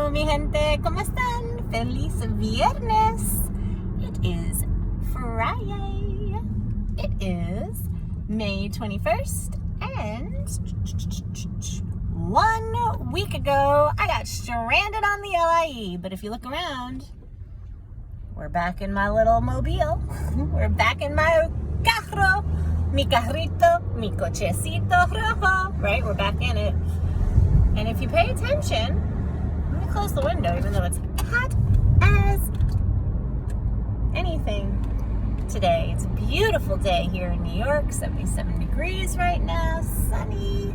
Hello, mi gente. ¿Cómo están? Feliz viernes. It is Friday. It is May 21st. And 1 week ago, I got stranded on the LIE. But if you look around, we're back in my little mobile. We're back in my carro. Mi carrito, mi cochecito rojo. Right? We're back in it. And if you pay attention, let me close the window, even though it's hot as anything today. It's a beautiful day here in New York, 77 degrees right now, sunny.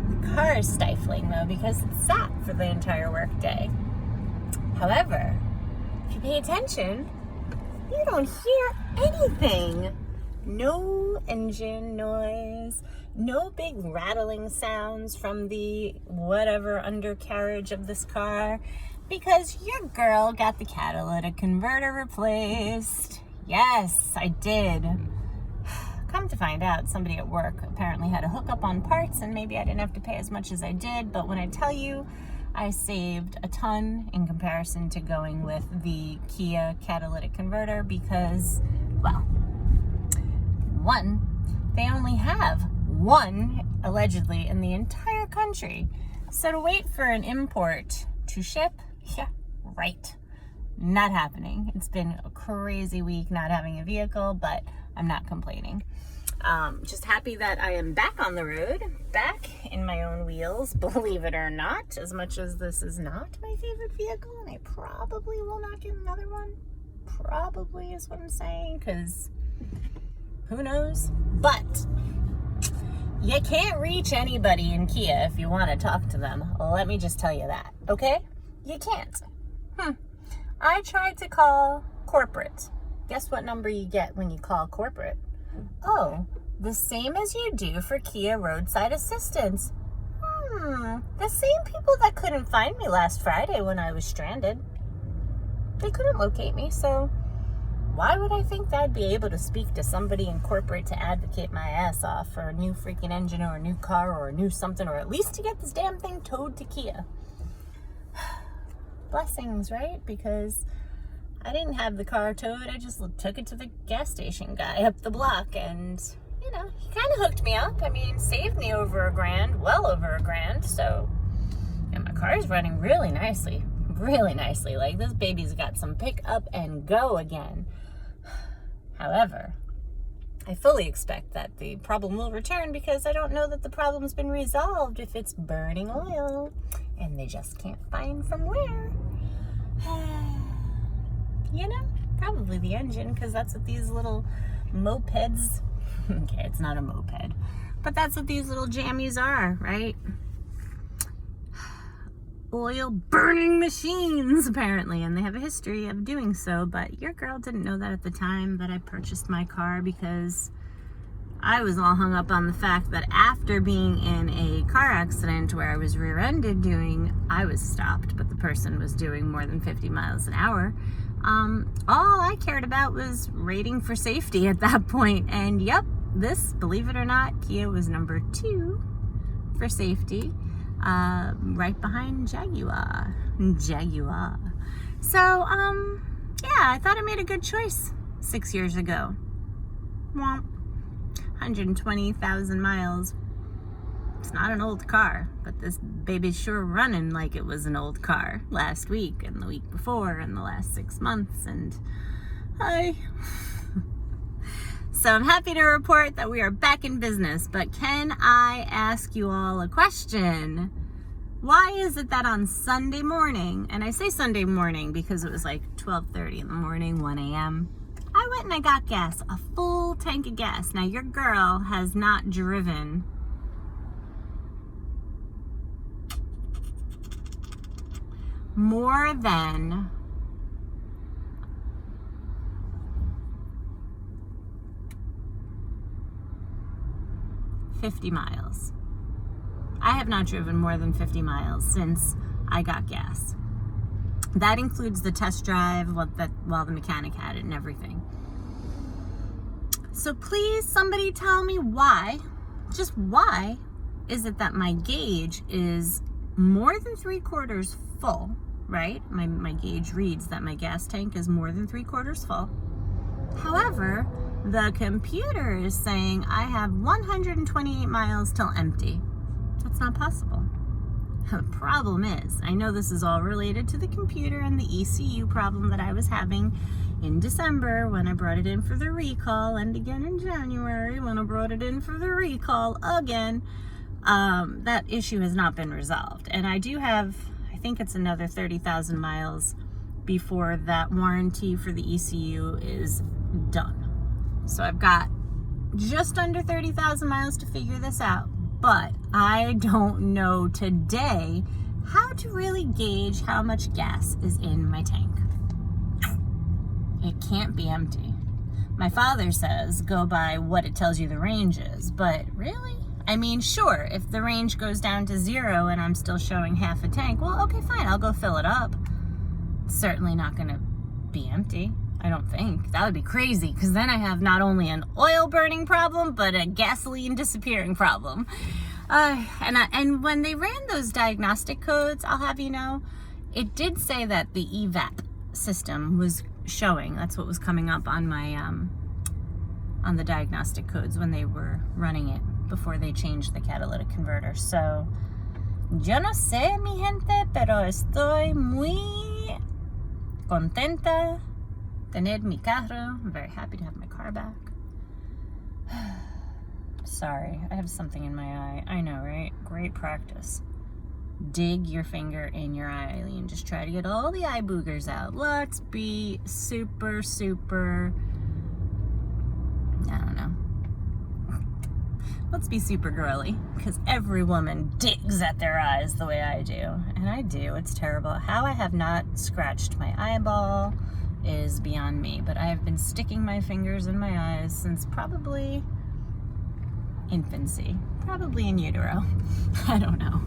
The car is stifling though because it's sat for the entire work day. However, if you pay attention, you don't hear anything. No engine noise, no big rattling sounds from the whatever undercarriage of this car, because your girl got the catalytic converter replaced. Yes, I did. Come to find out, somebody at work apparently had a hookup on parts, and maybe I didn't have to pay as much as I did, but when I tell you I saved a ton in comparison to going with the Kia catalytic converter, because, well, one, they only have one, allegedly, in the entire country. So to wait for an import to ship, yeah, right. Not happening. It's been a crazy week not having a vehicle, but I'm not complaining. Just happy that I am back on the road, back in my own wheels, believe it or not, as much as this is not my favorite vehicle, and I probably will not get another one. Probably is what I'm saying, because who knows? But you can't reach anybody in Kia if you want to talk to them. Let me just tell you that, okay? You can't. I tried to call corporate. Guess what number you get when you call corporate? Oh, the same as you do for Kia roadside assistance. The same people that couldn't find me last Friday when I was stranded. They couldn't locate me, so why would I think that I'd be able to speak to somebody in corporate to advocate my ass off for a new freaking engine or a new car or a new something, or at least to get this damn thing towed to Kia? Blessings, right? Because I didn't have the car towed. I just took it to the gas station guy up the block, and, you know, he kind of hooked me up. I mean, saved me over $1,000, well over $1,000. So, and my car is running really nicely. Really nicely. Like, this baby's got some pick up and go again. However, I fully expect that the problem will return, because I don't know that the problem's been resolved if it's burning oil and they just can't find from where. You know, probably the engine, because that's what these little mopeds, okay, it's not a moped, but that's what these little jammies are, right? Oil burning machines, apparently, and they have a history of doing so. But your girl didn't know that at the time that I purchased my car, because I was all hung up on the fact that after being in a car accident where I was rear-ended I was stopped, but the person was doing more than 50 miles an hour. All I cared about was rating for safety at that point. And yep, this, believe it or not, Kia was number 2 for safety. Right behind Jaguar. So, yeah, I thought I made a good choice 6 years ago. Womp. 120,000 miles. It's not an old car, but this baby's sure running like it was an old car last week and the week before and the last 6 months, and So I'm happy to report that we are back in business, but can I ask you all a question? Why is it that on Sunday morning, and I say Sunday morning because it was like 12:30 in the morning, 1 a.m., I went and I got gas, a full tank of gas. Now, your girl has not driven more than 50 miles. I have not driven more than 50 miles since I got gas. That includes the test drive while the mechanic had it and everything. So please, somebody tell me why, just why, is it that my gauge is more than 3/4 full right? My gauge reads that my gas tank is more than 3/4 full. However, the computer is saying I have 128 miles till empty. That's not possible. The problem is, I know this is all related to the computer and the ECU problem that I was having in December when I brought it in for the recall, and again in January when I brought it in for the recall again. That issue has not been resolved. And I do have, I think it's another 30,000 miles before that warranty for the ECU is done. So I've got just under 30,000 miles to figure this out. But I don't know today how to really gauge how much gas is in my tank. It can't be empty. My father says go by what it tells you the range is, but really? I mean, sure, if the range goes down to 0 and I'm still showing half a tank, well, okay, fine, I'll go fill it up. It's certainly not gonna be empty. I don't think. That would be crazy, because then I have not only an oil burning problem, but a gasoline disappearing problem. And when they ran those diagnostic codes, I'll have you know, it did say that the EVAP system was showing. That's what was coming up on my on the diagnostic codes when they were running it before they changed the catalytic converter. So, yo no sé, mi gente, pero estoy muy contenta tener mi carro. I'm very happy to have my car back. Sorry, I have something in my eye. I know, right? Great practice. Dig your finger in your eye, Eileen. Just try to get all the eye boogers out. Let's be super, I don't know. Let's be super girly, because every woman digs at their eyes the way I do. And I do. It's terrible. How I have not scratched my eyeball is beyond me, but I have been sticking my fingers in my eyes since probably infancy, probably in utero. I don't know.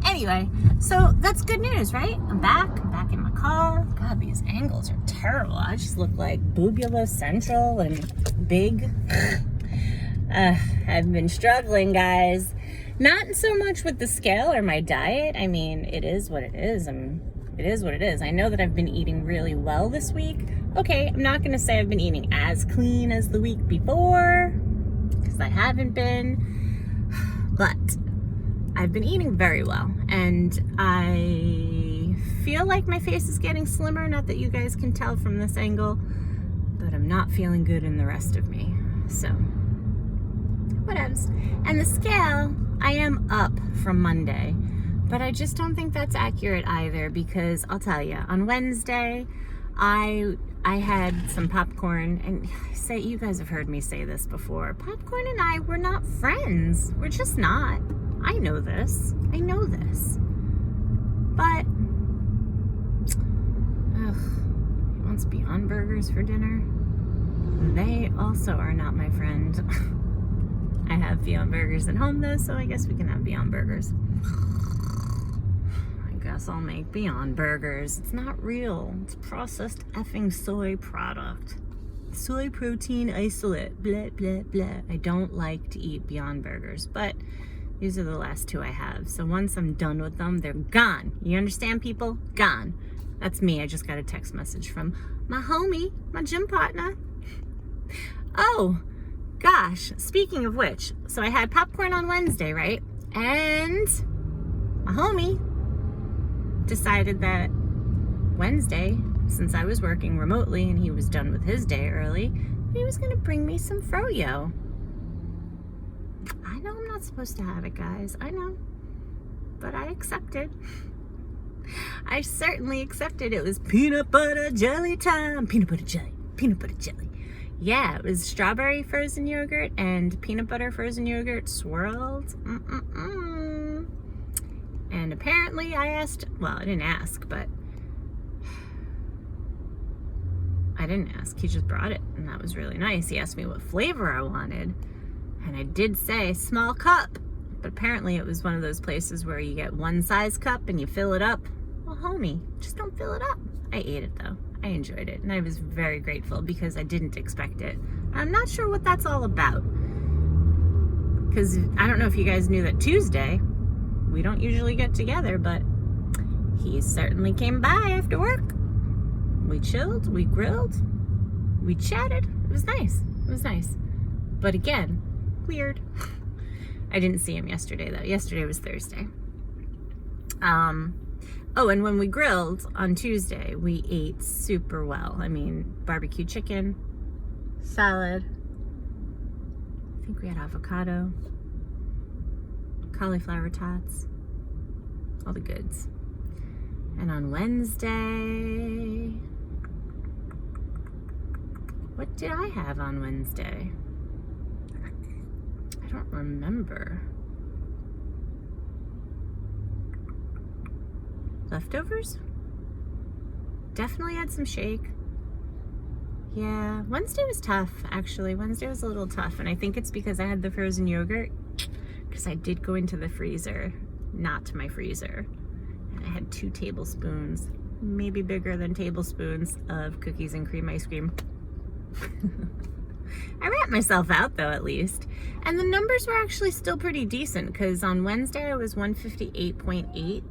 Anyway, so that's good news, right? I'm back in my car. God, these angles are terrible. I just look like Boobula Central and big. I've been struggling, guys. Not so much with the scale or my diet. I mean, it is what it is. It is what it is. I know that I've been eating really well this week. Okay, I'm not going to say I've been eating as clean as the week before, because I haven't been, but I've been eating very well, and I feel like my face is getting slimmer. Not that you guys can tell from this angle, but I'm not feeling good in the rest of me. So, whatevs. And the scale, I am up from Monday. But I just don't think that's accurate either, because I'll tell you, on Wednesday, I had some popcorn, and you guys have heard me say this before. Popcorn and I were not friends. We're just not. I know this. I know this. But, he wants Beyond Burgers for dinner. They also are not my friend. I have Beyond Burgers at home though, so I guess we can have Beyond Burgers. Guess I'll make Beyond Burgers. It's not real. It's processed effing soy product. Soy protein isolate. Blah, blah, blah. I don't like to eat Beyond Burgers, but these are the last two I have. So once I'm done with them, they're gone. You understand, people? Gone. That's me. I just got a text message from my homie, my gym partner. Oh, gosh. Speaking of which, so I had popcorn on Wednesday, right? And my homie decided that Wednesday, since I was working remotely and he was done with his day early, he was going to bring me some froyo. I know I'm not supposed to have it, guys. I know. But I accepted. I certainly accepted. It was peanut butter jelly time. Peanut butter jelly. Peanut butter jelly. Yeah, it was strawberry frozen yogurt and peanut butter frozen yogurt swirled. And apparently I asked, well, I didn't ask, but I didn't ask. He just brought it, and that was really nice. He asked me what flavor I wanted, and I did say small cup, but apparently it was one of those places where you get one size cup and you fill it up. Well, homie, just don't fill it up. I ate it, though. I enjoyed it, and I was very grateful because I didn't expect it. I'm not sure what that's all about, because I don't know if you guys knew that Tuesday, we don't usually get together, but He certainly came by after work. We chilled, we grilled, we chatted. It was nice. It was nice. But again, weird. I didn't see him yesterday though. Yesterday was Thursday. Oh, and when we grilled on Tuesday, we ate super well. I mean, barbecue chicken, salad. I think we had avocado, cauliflower tots, all the goods. And on Wednesday, what did I have on Wednesday? I don't remember. Leftovers? Definitely had some shake. Yeah, Wednesday was tough, actually. Wednesday was a little tough, and I think it's because I had the frozen yogurt, because I did go into the freezer, not my freezer. And I had 2 tablespoons, maybe bigger than tablespoons, of cookies and cream ice cream. I rat myself out though, at least. And the numbers were actually still pretty decent, because on Wednesday I was 158.8.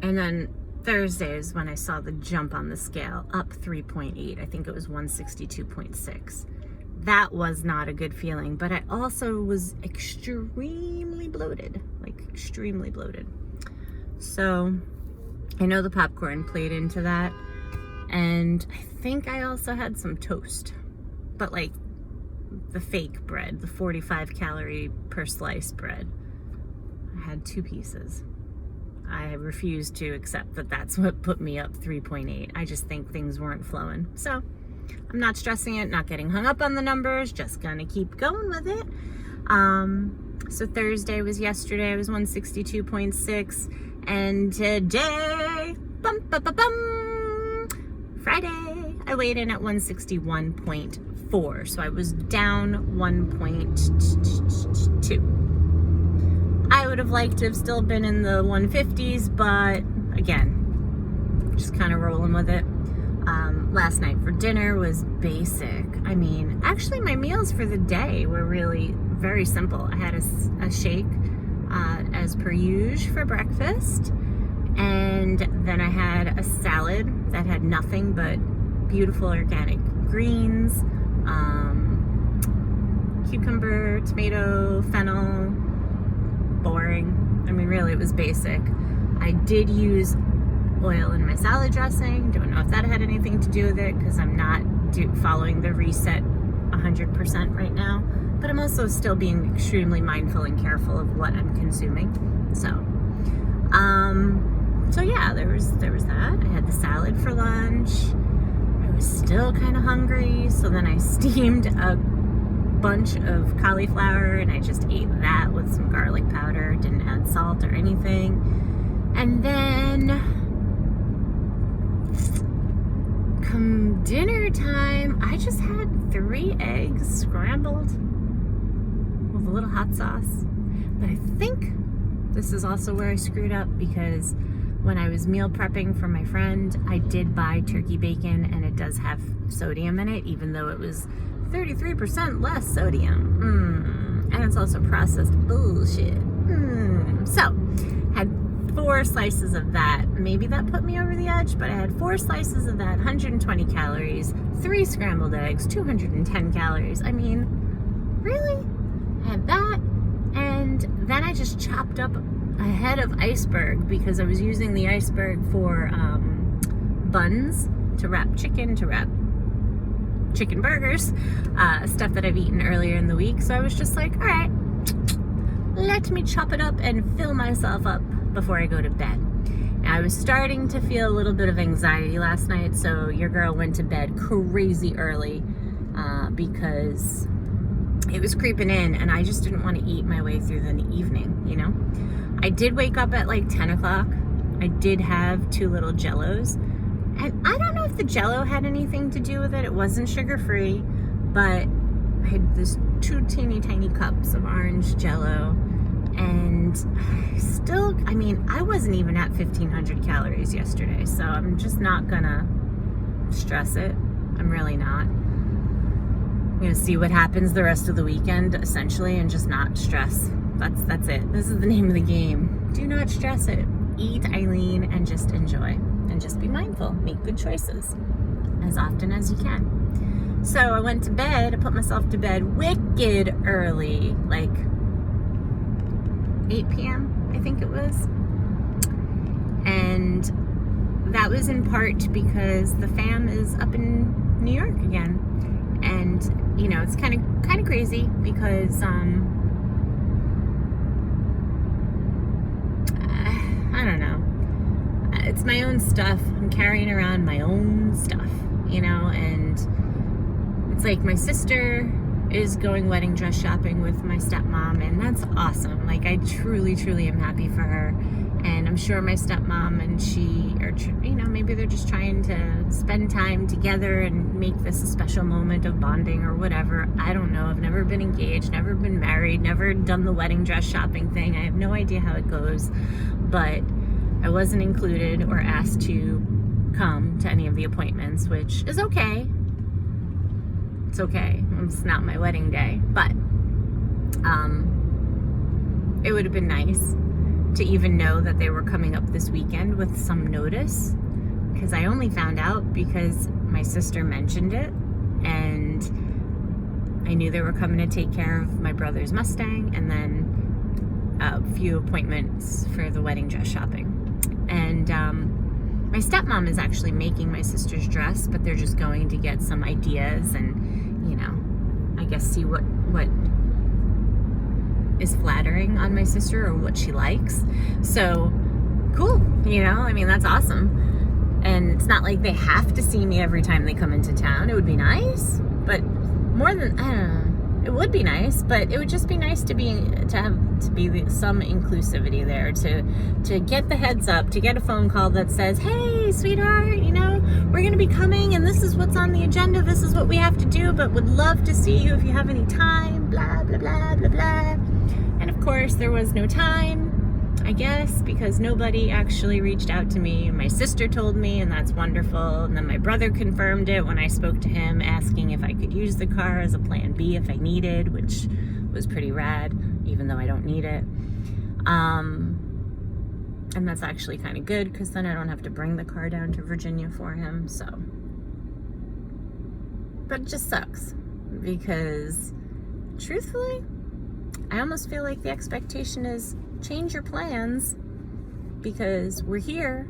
And then Thursday is when I saw the jump on the scale, up 3.8. I think it was 162.6. That was not a good feeling, but I also was extremely bloated, like extremely bloated. So I know the popcorn played into that. And I think I also had some toast, but like the fake bread, the 45 calorie per slice bread. I had 2 pieces. I refuse to accept that that's what put me up 3.8. I just think things weren't flowing. So I'm not stressing it, not getting hung up on the numbers, just gonna keep going with it. So Thursday was yesterday, I was 162.6. And today, Friday, I weighed in at 161.4. So I was down 1.2. I would have liked to have still been in the 150s, but again, just kind of rolling with it. Last night for dinner was basic. I mean, actually my meals for the day were really very simple. I had a shake as per usual for breakfast, and then I had a salad that had nothing but beautiful organic greens, cucumber, tomato, fennel. Boring. I mean, really, it was basic. I did use oil in my salad dressing. Don't know if that had anything to do with it, because I'm not following the reset 100% right now. But I'm also still being extremely mindful and careful of what I'm consuming. So yeah, there was that. I had the salad for lunch. I was still kind of hungry, so then I steamed a bunch of cauliflower and I just ate that with some garlic powder. Didn't add salt or anything. And then come dinner time, I just had 3 eggs scrambled with a little hot sauce. But I think this is also where I screwed up, because when I was meal prepping for my friend, I did buy turkey bacon, and it does have sodium in it, even though it was 33% less sodium. And it's also processed bullshit. So, had 4 slices of that. Maybe that put me over the edge, but I had 4 slices of that, 120 calories, 3 scrambled eggs, 210 calories. I mean, really? I had that, and then I just chopped up a head of iceberg, because I was using the iceberg for buns, to wrap chicken burgers, stuff that I've eaten earlier in the week. So I was just like, all right, let me chop it up and fill myself up before I go to bed. And I was starting to feel a little bit of anxiety last night, so your girl went to bed crazy early because it was creeping in, and I just didn't want to eat my way through the evening, you know? I did wake up at like 10 o'clock. I did have 2 little Jellos. And I don't know if the Jello had anything to do with it. It wasn't sugar-free, but I had this 2 teeny tiny cups of orange Jello, and still, I mean, I wasn't even at 1,500 calories yesterday, so I'm just not gonna stress it. I'm really not. I'm gonna see what happens the rest of the weekend, essentially, and just not stress. That's it. This is the name of the game. Do not stress it. eat, Eileen, and just enjoy. And just be mindful. Make good choices as often as you can. So I went to bed. I put myself to bed wicked early, like 8 p.m., I think it was. And that was in part because the fam is up in New York again. And, you know, it's kind of crazy because, I don't know. It's my own stuff. I'm carrying around my own stuff, you know, and it's like my sister is going wedding dress shopping with my stepmom, and that's awesome. Like, I truly, truly am happy for her. And I'm sure my stepmom and she are, you know, maybe they're just trying to spend time together and make this a special moment of bonding or whatever. I don't know. I've never been engaged, never been married, never done the wedding dress shopping thing. I have no idea how it goes, but I wasn't included or asked to come to any of the appointments, which is okay. It's okay. It's not my wedding day, but it would have been nice to even know that they were coming up this weekend with some notice, because I only found out because my sister mentioned it, and I knew they were coming to take care of my brother's Mustang, and then a few appointments for the wedding dress shopping. And my stepmom is actually making my sister's dress, but they're just going to get some ideas and, you know, I guess see what is flattering on my sister or what she likes. So cool, you know, I mean, that's awesome. And it's not like they have to see me every time they come into town. It would be nice, but more than, I don't know, it would be nice, but it would just be nice to be some inclusivity there, to get the heads up, to get a phone call that says, hey, sweetheart, you know, we're going to be coming and this is what's on the agenda, this is what we have to do, but would love to see you if you have any time, blah, blah, blah, blah, blah. And of course, there was no time, I guess, because nobody actually reached out to me. My sister told me, and that's wonderful. And then my brother confirmed it when I spoke to him, asking if I could use the car as a plan B if I needed, which was pretty rad, even though I don't need it. And that's actually kind of good, because then I don't have to bring the car down to Virginia for him, so. But it just sucks, because truthfully, I almost feel like the expectation is change your plans, because we're here,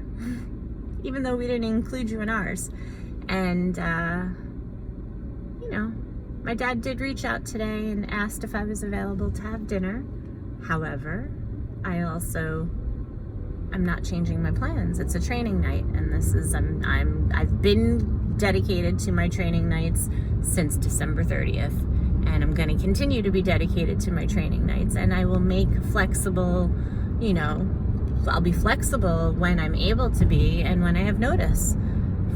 even though we didn't include you in ours. And, you know, my dad did reach out today and asked if I was available to have dinner. However, I'm not changing my plans. It's a training night, and this is, I've been dedicated to my training nights since December 30th. And I'm going to continue to be dedicated to my training nights. And I will make flexible, you know, I'll be flexible when I'm able to be and when I have notice.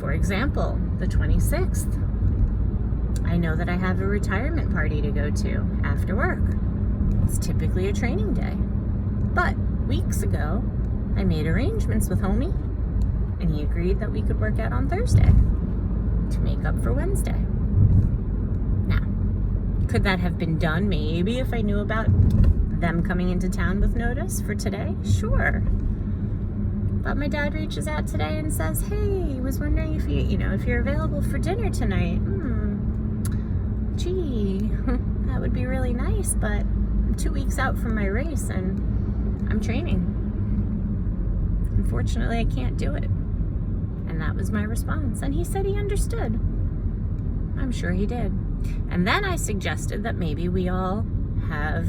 For example, the 26th. I know that I have a retirement party to go to after work. It's typically a training day. But weeks ago, I made arrangements with homie, and he agreed that we could work out on Thursday to make up for Wednesday. Could that have been done maybe if I knew about them coming into town with notice for today? Sure. But my dad reaches out today and says, hey, was wondering if if you're available for dinner tonight. Gee, that would be really nice, but I'm 2 weeks out from my race and I'm training. Unfortunately, I can't do it. And that was my response. And he said he understood. I'm sure he did. And then I suggested that maybe we all have,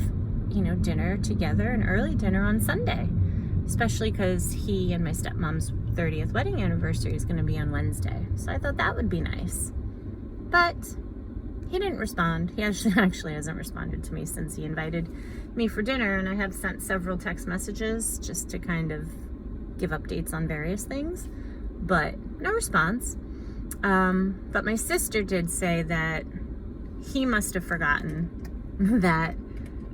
dinner together, an early dinner on Sunday, especially because he and my stepmom's 30th wedding anniversary is going to be on Wednesday. So I thought that would be nice. But he didn't respond. He actually hasn't responded to me since he invited me for dinner, and I have sent several text messages just to kind of give updates on various things, but no response. But my sister did say that he must have forgotten that,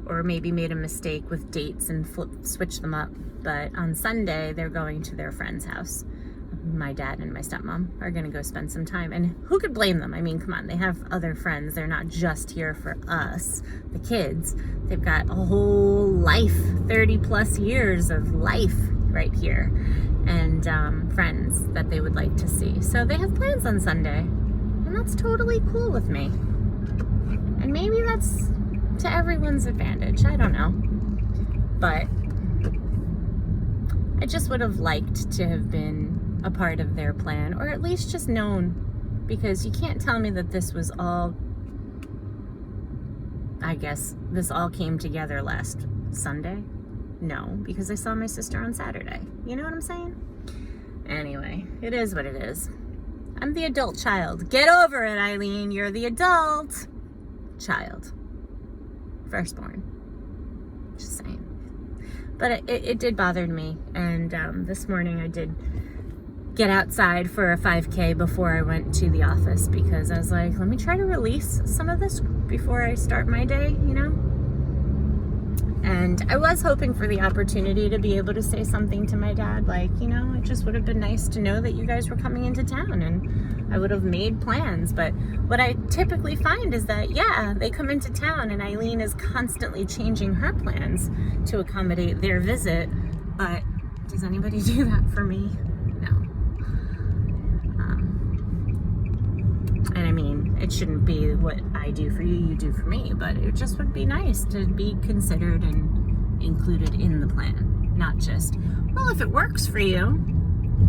or maybe made a mistake with dates and switched them up. But on Sunday, they're going to their friend's house. My dad and my stepmom are going to go spend some time. And who could blame them? I mean, come on, they have other friends. They're not just here for us, the kids. They've got a whole life, 30 plus years of life right here, and friends that they would like to see. So they have plans on Sunday, and that's totally cool with me. And maybe that's to everyone's advantage. I don't know. But I just would have liked to have been a part of their plan, or at least just known, because you can't tell me that this was all, I guess, this all came together last Sunday. No, because I saw my sister on Saturday. You know what I'm saying? Anyway, it is what it is. I'm the adult child. Get over it, Eileen. You're the adult child. Firstborn. Just saying. But it did bother me. And this morning I did get outside for a 5K before I went to the office, because I was like, let me try to release some of this before I start my day, you know? And I was hoping for the opportunity to be able to say something to my dad, like, you know, it just would have been nice to know that you guys were coming into town, and I would have made plans. But what I typically find is that, yeah, they come into town and Eileen is constantly changing her plans to accommodate their visit. But does anybody do that for me? No. And I mean, it shouldn't be what I do for you, you do for me, but it just would be nice to be considered and included in the plan. Not just, well, if it works for you.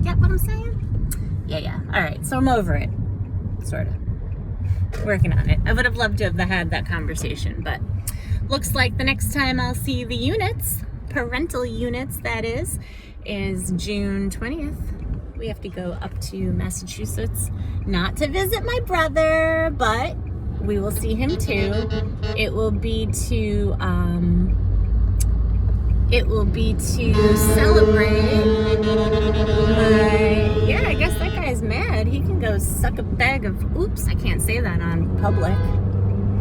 Get what I'm saying? Yeah. All right, so I'm over it. Sort of. Working on it. I would have loved to have had that conversation, but looks like the next time I'll see the units, parental units that is June 20th. We have to go up to Massachusetts, not to visit my brother, but we will see him too. It will be to celebrate my, yeah, I guess that guy's mad. He can go suck a bag of, oops, I can't say that on public.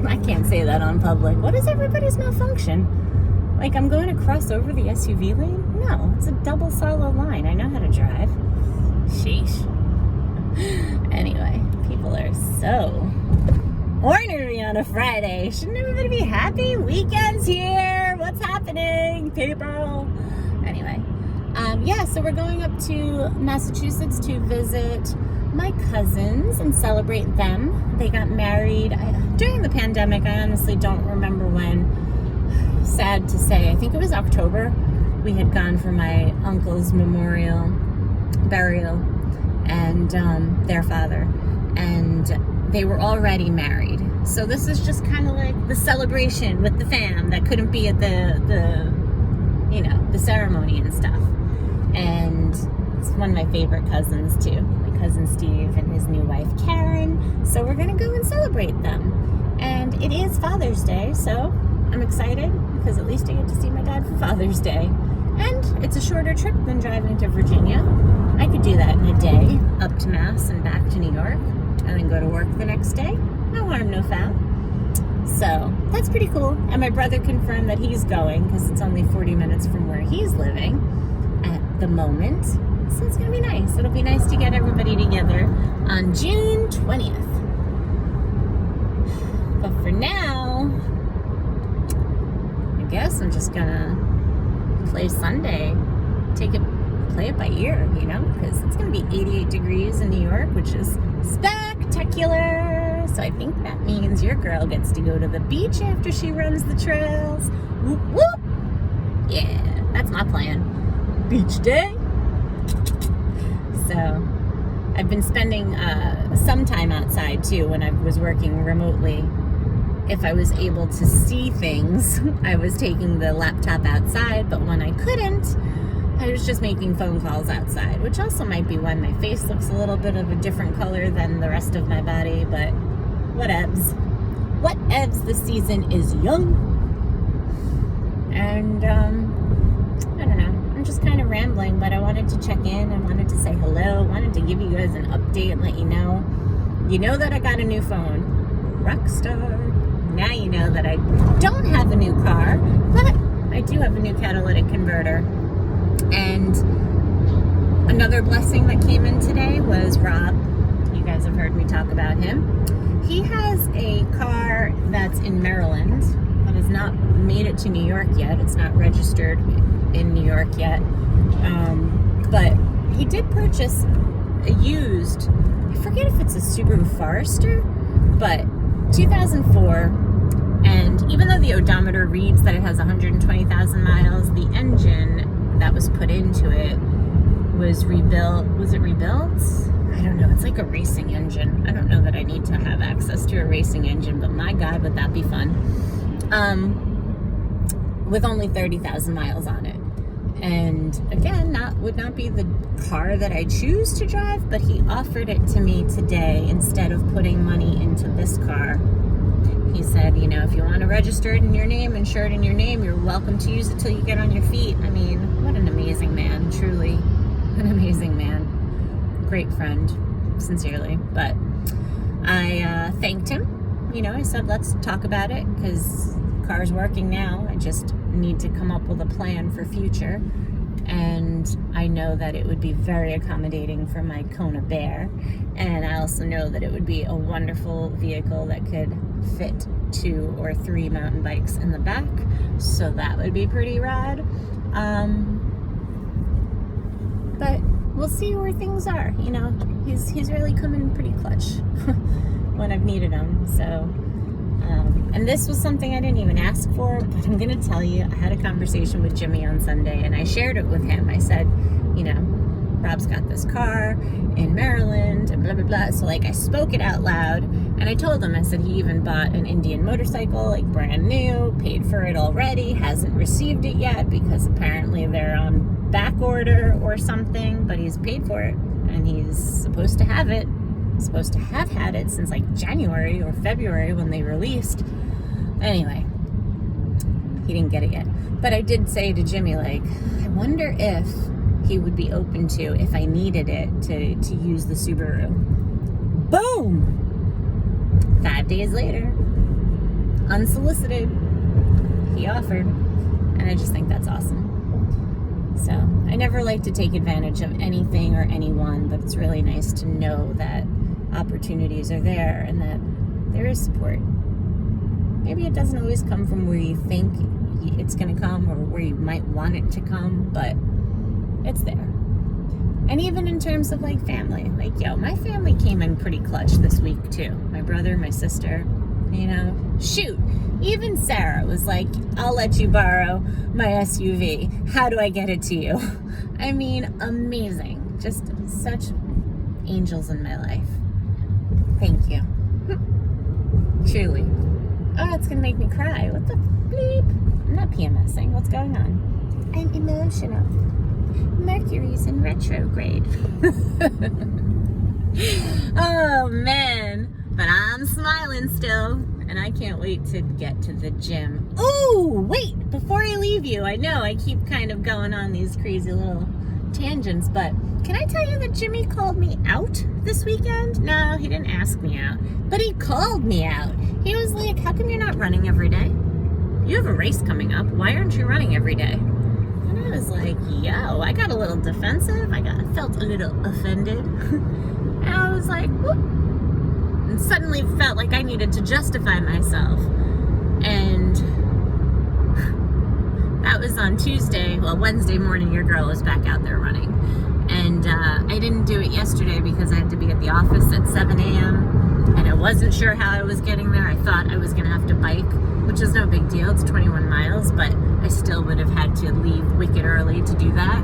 I can't say that on public. What is everybody's malfunction? Like, I'm going to cross over the SUV lane? No, it's a double solid line. I know how to drive. Sheesh. Anyway, people are so ornery on a Friday. Shouldn't everybody be happy? Weekend's here. What's happening, people? Anyway, yeah, so we're going up to Massachusetts to visit my cousins and celebrate them. They got married during the pandemic. I honestly don't remember when. Sad to say. I think it was October. We had gone for my uncle's memorial burial and their father, and they were already married. So this is just kind of like the celebration with the fam that couldn't be at the you know, the ceremony and stuff. And it's one of my favorite cousins too, my cousin Steve and his new wife Karen. So we're gonna go and celebrate them. And it is Father's Day, so I'm excited because at least I get to see my dad for Father's Day. And it's a shorter trip than driving to Virginia. I could do that in a day, up to Mass and back to New York, and then go to work the next day. No harm, no foul. So that's pretty cool. And my brother confirmed that he's going because it's only 40 minutes from where he's living at the moment. So it's going to be nice. It'll be nice to get everybody together on June 20th. But for now, I guess I'm just going to play Sunday, play it by ear, you know, because it's going to be 88 degrees in New York, which is spectacular. So I think that means your girl gets to go to the beach after she runs the trails. Whoop, whoop. Yeah, that's my plan. Beach day. So I've been spending some time outside too when I was working remotely. If I was able to see things, I was taking the laptop outside, but when I couldn't, I was just making phone calls outside, which also might be why my face looks a little bit of a different color than the rest of my body, but whatevs. Whatevs, the season is young. And, I don't know, I'm just kind of rambling, but I wanted to check in, I wanted to say hello, wanted to give you guys an update and let you know that I got a new phone. Rockstar. Now you know that I don't have a new car, but I do have a new catalytic converter. And another blessing that came in today was Rob. You guys have heard me talk about him. He has a car that's in Maryland that has not made it to New York yet. It's not registered in New York yet. But he did purchase a used, I forget if it's a Subaru Forester, but 2004, and even though the odometer reads that it has 120,000 miles, the engine that was put into it was rebuilt. Was it rebuilt? I don't know. It's like a racing engine. I don't know that I need to have access to a racing engine, but my God, would that be fun. With only 30,000 miles on it. And again, would not be the car that I choose to drive, but he offered it to me today instead of putting money into this car. He said, you know, if you want to register it in your name, insure it in your name, you're welcome to use it till you get on your feet. I mean, what an amazing man, truly. An amazing man. Great friend, sincerely. But I thanked him. You know, I said, let's talk about it, because the car's working now. I just need to come up with a plan for future. And I know that it would be very accommodating for my Kona Bear. And I also know that it would be a wonderful vehicle that could fit 2 or 3 mountain bikes in the back. So that would be pretty rad. But we'll see where things are. You know, he's really come in pretty clutch when I've needed him. So, and this was something I didn't even ask for, but I'm gonna tell you, I had a conversation with Jimmy on Sunday, and I shared it with him. I said, you know, Rob's got this car in Maryland, and blah, blah, blah. So, like, I spoke it out loud, and I told him, I said, he even bought an Indian motorcycle, like, brand new, paid for it already, hasn't received it yet, because apparently they're on back order or something, but he's paid for it, and he's supposed to have it. He's supposed to have had it since, like, January or February when they released. Anyway, he didn't get it yet. But I did say to Jimmy, like, I wonder if he would be open to, if I needed it, to use the Subaru. Boom! 5 days later, unsolicited, he offered. And I just think that's awesome. So I never like to take advantage of anything or anyone, but it's really nice to know that opportunities are there and that there is support. Maybe it doesn't always come from where you think it's going to come or where you might want it to come, but it's there. And even in terms of, like, family, like, yo, my family came in pretty clutch this week too. My brother, my sister, you know, shoot, even Sarah was like, I'll let you borrow my SUV. How do I get it to you? I mean, amazing. Just such angels in my life. Thank you. Truly. Oh, it's going to make me cry. What the bleep? I'm not PMSing. What's going on? I'm emotional. Mercury's in retrograde. Oh, man. But I'm smiling still, and I can't wait to get to the gym. Oh, wait, before I leave you, I know I keep kind of going on these crazy little tangents, but can I tell you that Jimmy called me out this weekend? No, he didn't ask me out, but he called me out. He was like, how come you're not running every day? You have a race coming up. Why aren't you running every day? And I was like, yo, I got a little defensive. I felt a little offended. And I was like, whoop. And suddenly felt like I needed to justify myself. And that was on Tuesday. Well, Wednesday morning, your girl was back out there running. And I didn't do it yesterday because I had to be at the office at 7 a.m. And I wasn't sure how I was getting there. I thought I was going to have to bike, which is no big deal. It's 21 miles, but I still would have had to leave wicked early to do that.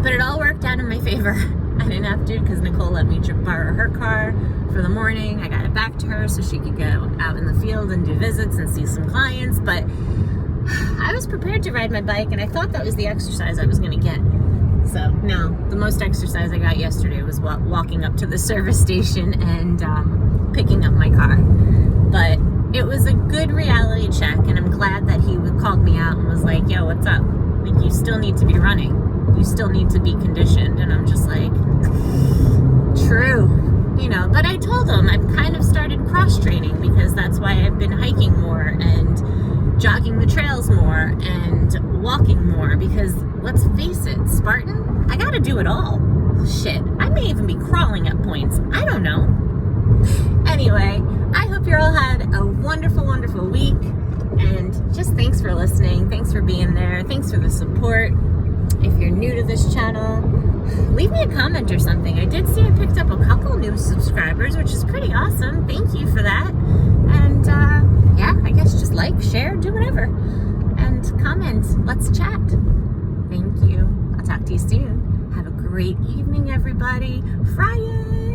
But it all worked out in my favor. I didn't have to because Nicole let me borrow her car for the morning. I got it back to her so she could go out in the field and do visits and see some clients. But I was prepared to ride my bike, and I thought that was the exercise I was going to get. So, no, the most exercise I got yesterday was walking up to the service station and picking up my car. But it was a good reality check, and I'm glad that he called me out and was like, yo, what's up? Like, you still need to be running. You still need to be conditioned. And I'm just like, true. You know, but I told him I've kind of started cross-training because that's why I've been hiking more and jogging the trails more and walking more because, let's face it, Spartan, I gotta do it all. Shit, I may even be crawling at points. I don't know. Anyway, I hope you all had a wonderful, wonderful week. And just thanks for listening. Thanks for being there. Thanks for the support. If you're new to this channel, leave me a comment or something. I did see I picked up a couple new subscribers, which is pretty awesome. Thank you for that. And yeah, I guess just like, share, do whatever. And comment. Let's chat. Thank you. I'll talk to you soon. Have a great evening, everybody. Friday.